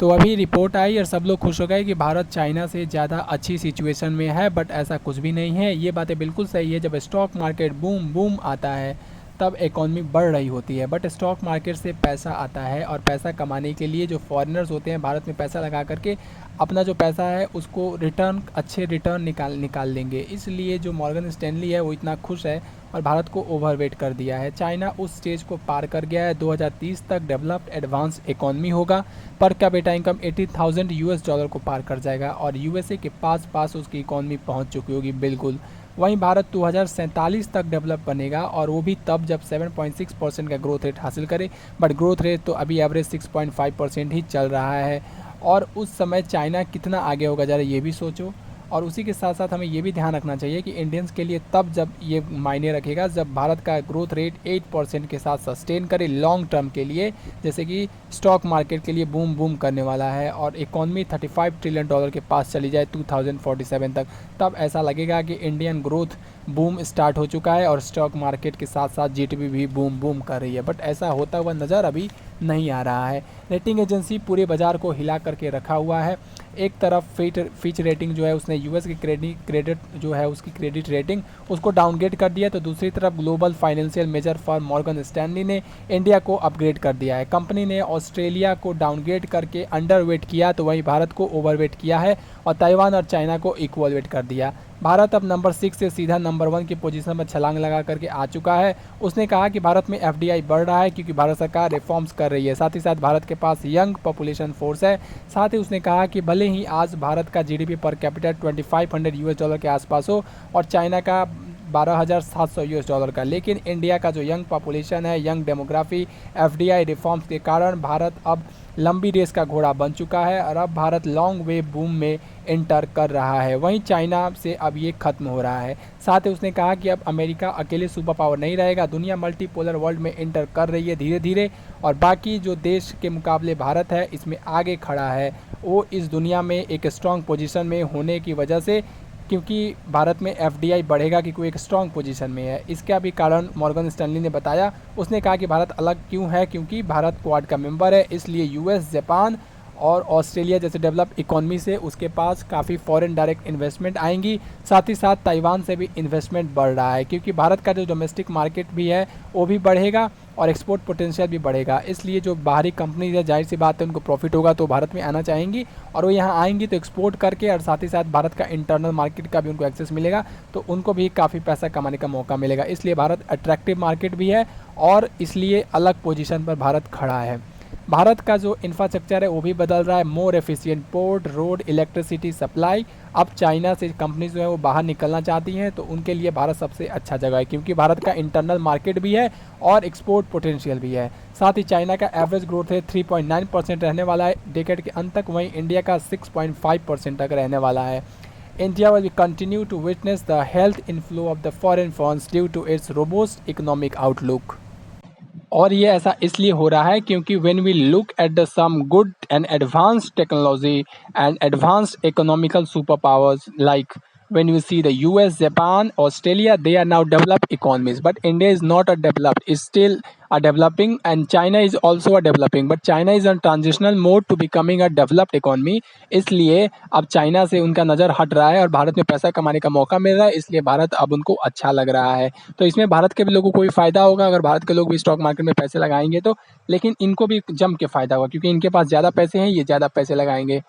तो अभी रिपोर्ट आई और सब लोग खुश हो गए कि भारत चाइना से ज़्यादा अच्छी सिचुएशन में है, बट ऐसा कुछ भी नहीं है। ये बातें बिल्कुल सही है। जब स्टॉक मार्केट बूम बूम आता है तब इकॉनमी बढ़ रही होती है, बट स्टॉक मार्केट से पैसा आता है और पैसा कमाने के लिए जो फॉरेनर्स होते हैं भारत में पैसा लगा करके अपना जो पैसा है उसको रिटर्न, अच्छे रिटर्न निकाल लेंगे। इसलिए जो मॉर्गन स्टैनली है वो इतना खुश है और भारत को ओवरवेट कर दिया है। चाइना उस स्टेज को पार कर गया है। 2030 तक डेवलप्ड एडवांस इकॉनमी होगा। Per capita income 80,000 US dollar को पार कर जाएगा और यूएसए के पास उसकी इकॉनमी पहुंच चुकी होगी बिल्कुल। वहीं भारत 2047 तक डेवलप बनेगा और वो भी तब जब 7.6% का ग्रोथ रेट हासिल करे, बट ग्रोथ रेट तो अभी एवरेज 6.5% ही चल रहा है। और उस समय चाइना कितना आगे होगा ज़रा ये भी सोचो। और उसी के साथ साथ हमें ये भी ध्यान रखना चाहिए कि इंडियंस के लिए तब जब ये मायने रखेगा जब भारत का ग्रोथ रेट 8% के साथ सस्टेन करे लॉन्ग टर्म के लिए, जैसे कि स्टॉक मार्केट के लिए बूम बूम करने वाला है और इकॉनमी 35 ट्रिलियन डॉलर के पास चली जाए 2047 तक, तब ऐसा लगेगा कि इंडियन ग्रोथ बूम स्टार्ट हो चुका है और स्टॉक मार्केट के साथ साथ जीडीपी भी बूम बूम कर रही है। बट ऐसा होता हुआ नज़र अभी नहीं आ रहा है। रेटिंग एजेंसी पूरे बाजार को हिला करके रखा हुआ है। एक तरफ फिच रेटिंग जो है उसने यूएस की क्रेडिट जो है उसकी क्रेडिट रेटिंग उसको डाउनग्रेड कर दिया, तो दूसरी तरफ global financial major firm Morgan Stanley ने इंडिया को अपग्रेड कर दिया है। कंपनी ने ऑस्ट्रेलिया को डाउनग्रेड करके अंडरवेट किया, तो वहीं भारत को ओवरवेट किया है और ताइवान और चाइना को इक्वल वेट कर दिया। भारत अब नंबर 6 से सीधा नंबर 1 की पोजीशन में छलांग लगा करके आ चुका है। उसने कहा कि भारत में एफडीआई बढ़ रहा है क्योंकि भारत सरकार रिफॉर्म्स कर रही है। साथ ही साथ भारत के पास यंग पॉपुलेशन फोर्स है। साथ ही उसने कहा कि भले ही आज भारत का जीडीपी पर कैपिटल 2500 यूएस डॉलर के आसपास हो और चाइना का 12,700 यूएस डॉलर का, लेकिन इंडिया का जो यंग पॉपुलेशन है, यंग डेमोग्राफी, एफडीआई रिफॉर्म्स के कारण भारत अब लंबी रेस का घोड़ा बन चुका है और अब भारत लॉन्ग वेव बूम में एंटर कर रहा है। वहीं चाइना से अब ये खत्म हो रहा है। साथ ही उसने कहा कि अब अमेरिका अकेले सुपर पावर नहीं रहेगा, दुनिया मल्टीपोलर वर्ल्ड में एंटर कर रही है धीरे धीरे और बाकी जो देश के मुकाबले भारत है इसमें आगे खड़ा है। वो इस दुनिया में एक स्ट्रॉन्ग पोजीशन में होने की वजह से, क्योंकि भारत में एफडीआई बढ़ेगा कि कोई एक स्ट्रॉन्ग पोजीशन में है। इसका भी कारण मॉर्गन स्टैनली ने बताया। उसने कहा कि भारत अलग क्यों है, क्योंकि भारत क्वाड का मेंबर है, इसलिए यूएस, जापान और ऑस्ट्रेलिया जैसे डेवलप इकॉनमी से उसके पास काफ़ी फॉरेन डायरेक्ट इन्वेस्टमेंट आएंगी। साथ ही साथ ताइवान से भी इन्वेस्टमेंट बढ़ रहा है क्योंकि भारत का जो डोमेस्टिक मार्केट भी है वो भी बढ़ेगा और एक्सपोर्ट पोटेंशियल भी बढ़ेगा। इसलिए जो बाहरी कंपनीज है जाहिर सी बात है उनको प्रॉफिट होगा तो भारत में आना चाहेंगी और वो यहाँ आएंगी तो एक्सपोर्ट करके, और साथ ही साथ भारत का इंटरनल मार्केट का भी उनको एक्सेस मिलेगा तो उनको भी काफ़ी पैसा कमाने का मौका मिलेगा। इसलिए भारत अट्रैक्टिव मार्केट भी है और इसलिए अलग पोजीशन पर भारत खड़ा है। भारत का जो इंफ्रास्ट्रक्चर है वो भी बदल रहा है। More efficient port, road, electricity supply. अब चाइना से कंपनीज जो है वो बाहर निकलना चाहती हैं तो उनके लिए भारत सबसे अच्छा जगह है क्योंकि भारत का इंटरनल मार्केट भी है और एक्सपोर्ट पोटेंशियल भी है। साथ ही चाइना का एवरेज ग्रोथ रेट 3.9% रहने वाला है डेकेड के अंत तक, वहीं इंडिया का 6.5% तक रहने वाला है। India will continue to witness the health inflow of the foreign funds due to its robust economic outlook. और ये ऐसा इसलिए हो रहा है क्योंकि when we look at the some good and advanced technology and advanced economical super powers like when you see the US, Japan, Australia, they are now developed economies, but India is not a developed, is still a developing, and China is also a developing, but China is on transitional mode to becoming a developed economy। इसलिए अब China से उनका नज़र हट रहा है और भारत में पैसा कमाने का मौका मिल रहा है, इसलिए भारत अब उनको अच्छा लग रहा है। तो इसमें भारत के भी लोगों को भी फ़ायदा होगा अगर भारत के लोग भी स्टॉक मार्केट में पैसे लगाएंगे तो, लेकिन इनको भी जम के फ़ायदा होगा क्योंकि इनके पास ज़्यादा पैसे हैं, ये ज़्यादा पैसे लगाएंगे।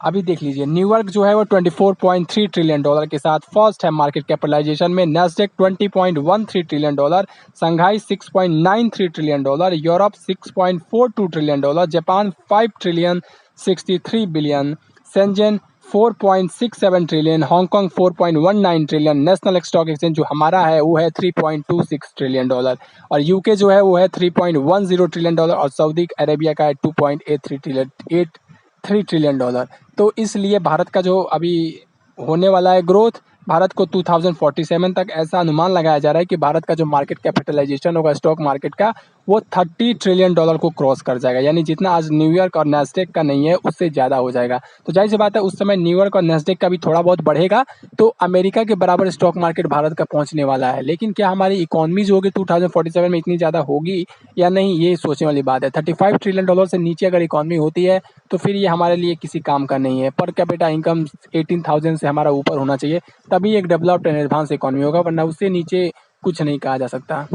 अभी देख लीजिए न्यूयॉर्क जो है वो 24.3 ट्रिलियन डॉलर के साथ फर्स्ट है मार्केट कैपिटलाइजेशन में, Nasdaq 20.13 trillion dollar, Shanghai 6.93 trillion dollar, Europe 6.42 trillion dollar, Japan 5 trillion 63 billion, Shenzhen 4.67 trillion, Hong Kong 4.19 trillion, national stock exchange जो हमारा है वो है 3.26 ट्रिलियन डॉलर और यूके जो है वो है 3.10 ट्रिलियन डॉलर और सऊदी अरेबिया का है 2.83 ट्रिलियन डॉलर। तो इसलिए भारत का जो अभी होने वाला है ग्रोथ, भारत को 2047 तक ऐसा अनुमान लगाया जा रहा है कि भारत का जो मार्केट कैपिटलाइजेशन होगा स्टॉक मार्केट का वो $30 ट्रिलियन को क्रॉस कर जाएगा, यानी जितना आज न्यूयॉर्क और नैस्डैक का नहीं है उससे ज़्यादा हो जाएगा। तो जाहिर सी बात है उस समय न्यूयॉर्क और नैस्डैक का भी थोड़ा बहुत बढ़ेगा तो अमेरिका के बराबर स्टॉक मार्केट भारत का पहुंचने वाला है। लेकिन क्या हमारी इकोनॉमी जो होगी 2047 में इतनी ज़्यादा होगी या नहीं, ये सोचने वाली बात है। $35 ट्रिलियन से नीचे अगर इकोनॉमी होती है तो फिर ये हमारे लिए किसी काम का नहीं है। पर कैपिटा इनकम 18,000 से हमारा ऊपर होना चाहिए, तभी एक डेवलप्ड एंड एडवांस इकोनॉमी होगा, वरना उससे नीचे कुछ नहीं कहा जा सकता।